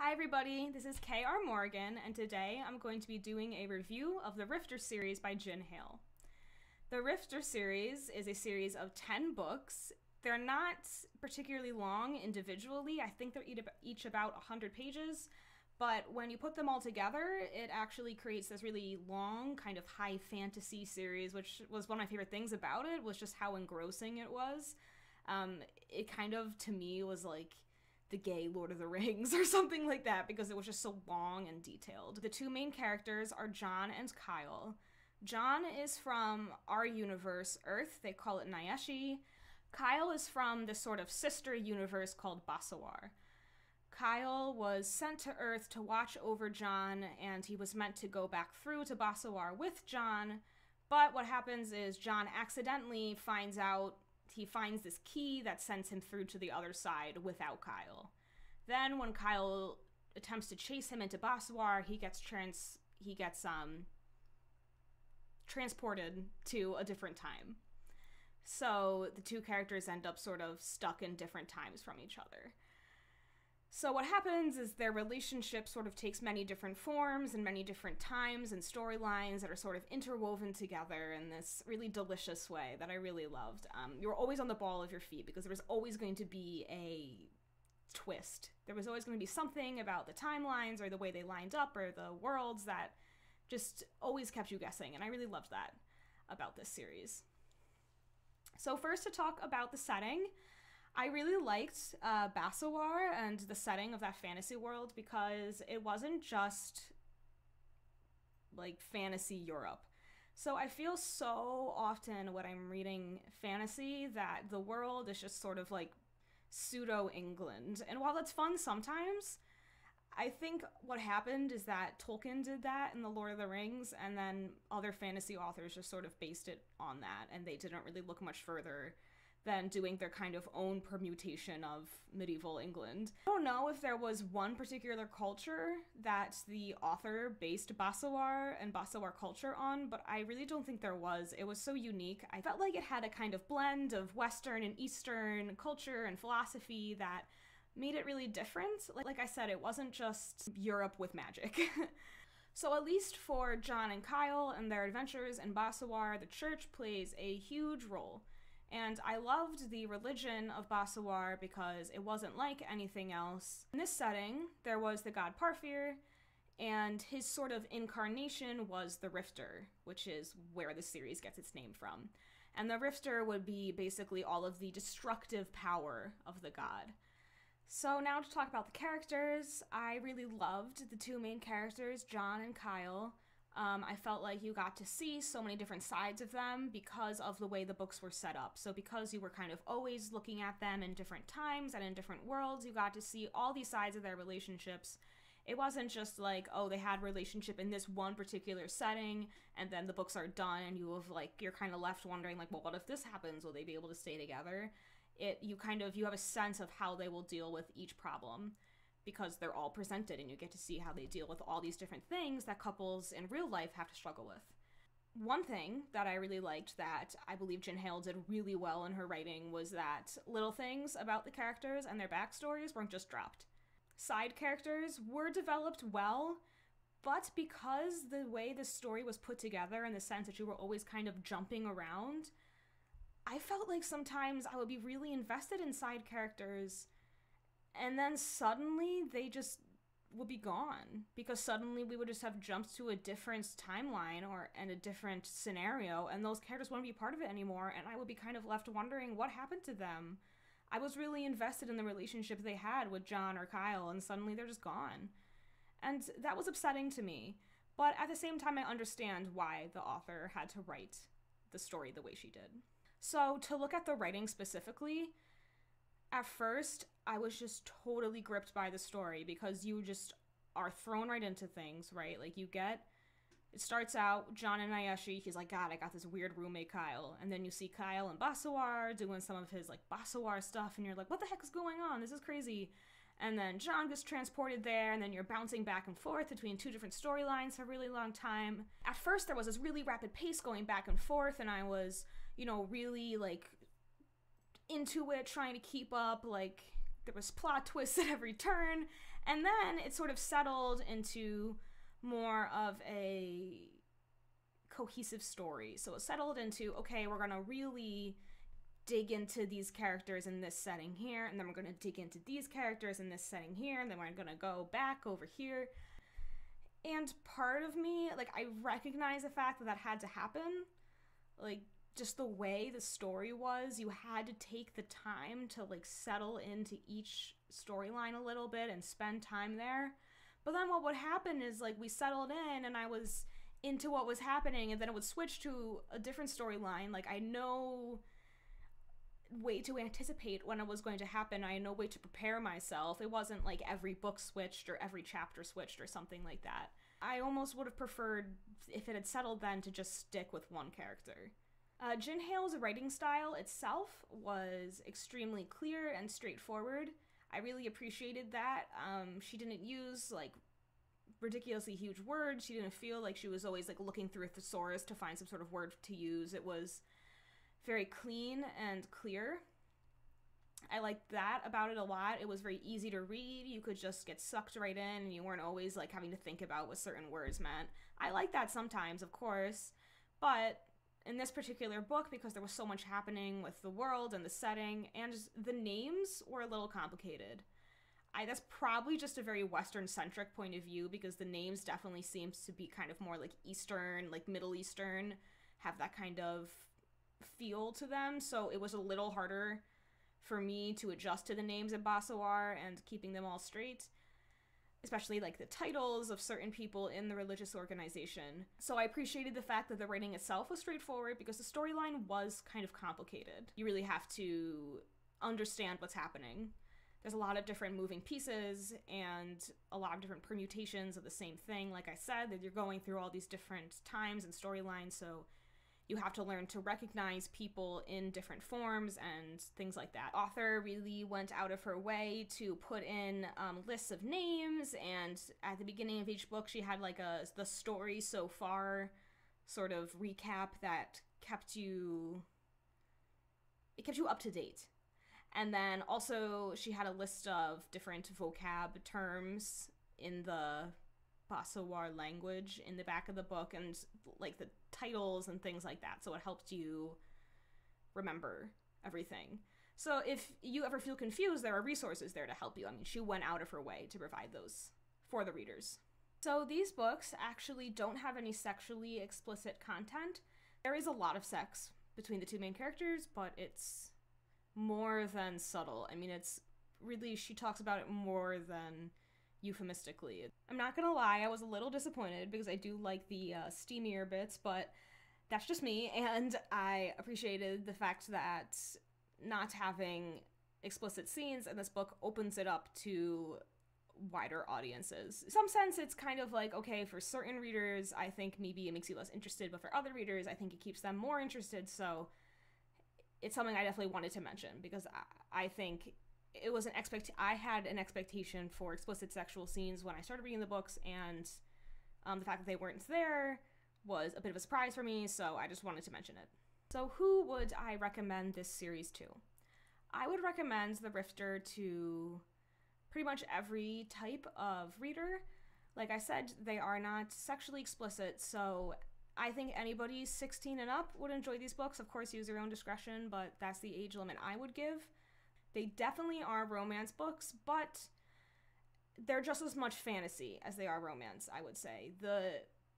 Hi everybody, this is K.R. Morgan, and today I'm going to be doing a review of the Rifter series by Ginn Hale. The Rifter series is a series of 10 books. They're not particularly long individually. I think they're each about 100 pages, but when you put them all together, it actually creates this really long, kind of high fantasy series, which was one of my favorite things about it, was just how engrossing it was. It kind of, to me, was like the gay Lord of the Rings or something like that, because it was just so long and detailed. The two main characters are John and Kyle. John is from our universe, Earth. They call it Nyeshi. Kyle is from this sort of sister universe called Basawar. Kyle was sent to Earth to watch over John, and he was meant to go back through to Basawar with John, but what happens is John accidentally finds this key that sends him through to the other side without Kyle. Then when Kyle attempts to chase him into Basawar, he gets transported to a different time. So the two characters end up sort of stuck in different times from each other. So what happens is their relationship sort of takes many different forms and many different times and storylines that are sort of interwoven together in this really delicious way that I really loved. You were always on the ball of your feet because there was always going to be a twist. There was always going to be something about the timelines or the way they lined up or the worlds that just always kept you guessing, and I really loved that about this series. So first, to talk about the setting, I really liked Basawar and the setting of that fantasy world because it wasn't just like fantasy Europe. So I feel so often when I'm reading fantasy that the world is just sort of like pseudo-England. And while it's fun sometimes, I think what happened is that Tolkien did that in The Lord of the Rings, and then other fantasy authors just sort of based it on that, and they didn't really look much further than doing their kind of own permutation of medieval England. I don't know if there was one particular culture that the author based Basawar and Basawar culture on, but I really don't think there was. It was so unique. I felt like it had a kind of blend of Western and Eastern culture and philosophy that made it really different. Like I said, it wasn't just Europe with magic. So at least for John and Kyle and their adventures in Basawar, the church plays a huge role. And I loved the religion of Basawar because it wasn't like anything else. In this setting, there was the god Parfir, and his sort of incarnation was the Rifter, which is where the series gets its name from. And the Rifter would be basically all of the destructive power of the god. So now to talk about the characters, I really loved the two main characters, John and Kyle. I felt like you got to see so many different sides of them because of the way the books were set up. So because you were kind of always looking at them in different times and in different worlds, you got to see all these sides of their relationships. It wasn't just like, oh, they had a relationship in this one particular setting, and then the books are done, and you're kind of left wondering, like, well, what if this happens? Will they be able to stay together? You have a sense of how they will deal with each problem, because they're all presented and you get to see how they deal with all these different things that couples in real life have to struggle with. One thing that I really liked that I believe Ginn Hale did really well in her writing was that little things about the characters and their backstories weren't just dropped. Side characters were developed well, but because the way the story was put together in the sense that you were always kind of jumping around, I felt like sometimes I would be really invested in side characters and then suddenly they just would be gone, because suddenly we would just have jumped to a different timeline and a different scenario, and those characters wouldn't be part of it anymore, and I would be kind of left wondering what happened to them. I was really invested in the relationship they had with John or Kyle, and suddenly they're just gone. And that was upsetting to me, but at the same time I understand why the author had to write the story the way she did. So to look at the writing specifically, at first, I was just totally gripped by the story because you just are thrown right into things, right? Like it starts out, John and Nyeshi, he's like, God, I got this weird roommate Kyle. And then you see Kyle and Basawar doing some of his like Basawar stuff and you're like, what the heck is going on? This is crazy. And then John gets transported there, and then you're bouncing back and forth between two different storylines for a really long time. At first, there was this really rapid pace going back and forth, and I was, really like into it, trying to keep up, like there was plot twists at every turn, And then it sort of settled into more of a cohesive story. So it settled into, okay, we're going to really dig into these characters in this setting here, and then we're going to dig into these characters in this setting here, and then we're going to go back over here. And part of me, like, I recognize the fact that that had to happen. Like, just the way the story was, you had to take the time to, like, settle into each storyline a little bit and spend time there. But then what would happen is, like, we settled in and I was into what was happening, and then it would switch to a different storyline. Like, I know way to anticipate when it was going to happen. I had no way to prepare myself. It wasn't like every book switched or every chapter switched or something like that. I almost would have preferred, if it had settled then, to just stick with one character. Ginn Hale's writing style itself was extremely clear and straightforward. I really appreciated that. She didn't use, like, ridiculously huge words. She didn't feel like she was always, like, looking through a thesaurus to find some sort of word to use. It was very clean and clear. I liked that about it a lot. It was very easy to read. You could just get sucked right in, and you weren't always, like, having to think about what certain words meant. I like that sometimes, of course, but in this particular book, because there was so much happening with the world and the setting, and just the names were a little complicated. That's probably just a very Western-centric point of view, because the names definitely seems to be kind of more, like, Eastern, like, Middle Eastern, have that kind of feel to them, so it was a little harder for me to adjust to the names in Basawar and keeping them all straight, especially like the titles of certain people in the religious organization. So I appreciated the fact that the writing itself was straightforward, because the storyline was kind of complicated. You really have to understand what's happening. There's a lot of different moving pieces and a lot of different permutations of the same thing. Like I said, that you're going through all these different times and storylines, so you have to learn to recognize people in different forms and things like that. Author really went out of her way to put in lists of names, and at the beginning of each book she had like the story so far sort of recap that kept you up to date. And then also she had a list of different vocab terms in the Basawar language in the back of the book, and like the titles and things like that, so it helped you remember everything. So if you ever feel confused, there are resources there to help you. I mean, she went out of her way to provide those for the readers. So these books actually don't have any sexually explicit content. There is a lot of sex between the two main characters, but it's more than subtle. I mean, it's really, she talks about it more than euphemistically. I'm not gonna lie, I was a little disappointed because I do like the steamier bits, but that's just me, and I appreciated the fact that not having explicit scenes in this book opens it up to wider audiences. In some sense, it's kind of like, okay, for certain readers, I think maybe it makes you less interested, but for other readers, I think it keeps them more interested, so it's something I definitely wanted to mention, because I think it was I had an expectation for explicit sexual scenes when I started reading the books, and the fact that they weren't there was a bit of a surprise for me, so I just wanted to mention it. So who would I recommend this series to? I would recommend The Rifter to pretty much every type of reader. Like I said, they are not sexually explicit, so I think anybody 16 and up would enjoy these books. Of course, use your own discretion, but that's the age limit I would give. They definitely are romance books, but they're just as much fantasy as they are romance, I would say. The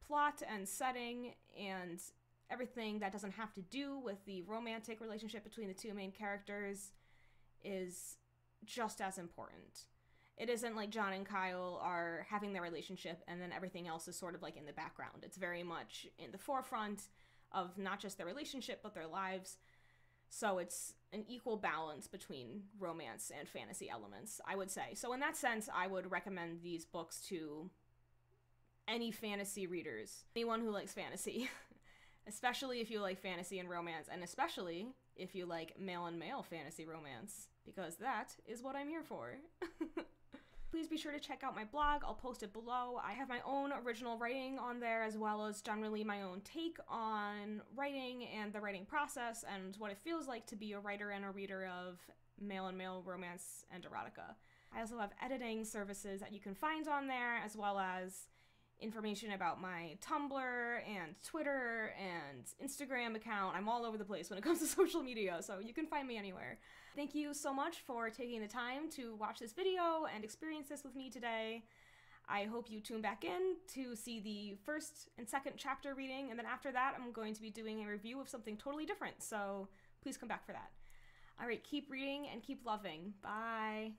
plot and setting and everything that doesn't have to do with the romantic relationship between the two main characters is just as important. It isn't like John and Kyle are having their relationship and then everything else is sort of like in the background. It's very much in the forefront of not just their relationship, but their lives. So it's an equal balance between romance and fantasy elements, I would say. So in that sense, I would recommend these books to any fantasy readers, anyone who likes fantasy, especially if you like fantasy and romance, and especially if you like male and male fantasy romance, because that is what I'm here for. Please be sure to check out my blog. I'll post it below. I have my own original writing on there, as well as generally my own take on writing and the writing process and what it feels like to be a writer and a reader of male and male romance and erotica. I also have editing services that you can find on there, as well as information about my Tumblr and Twitter and Instagram account. I'm all over the place when it comes to social media, so you can find me anywhere. Thank you so much for taking the time to watch this video and experience this with me today. I hope you tune back in to see the first and second chapter reading, and then after that I'm going to be doing a review of something totally different, so please come back for that. Alright, keep reading and keep loving. Bye!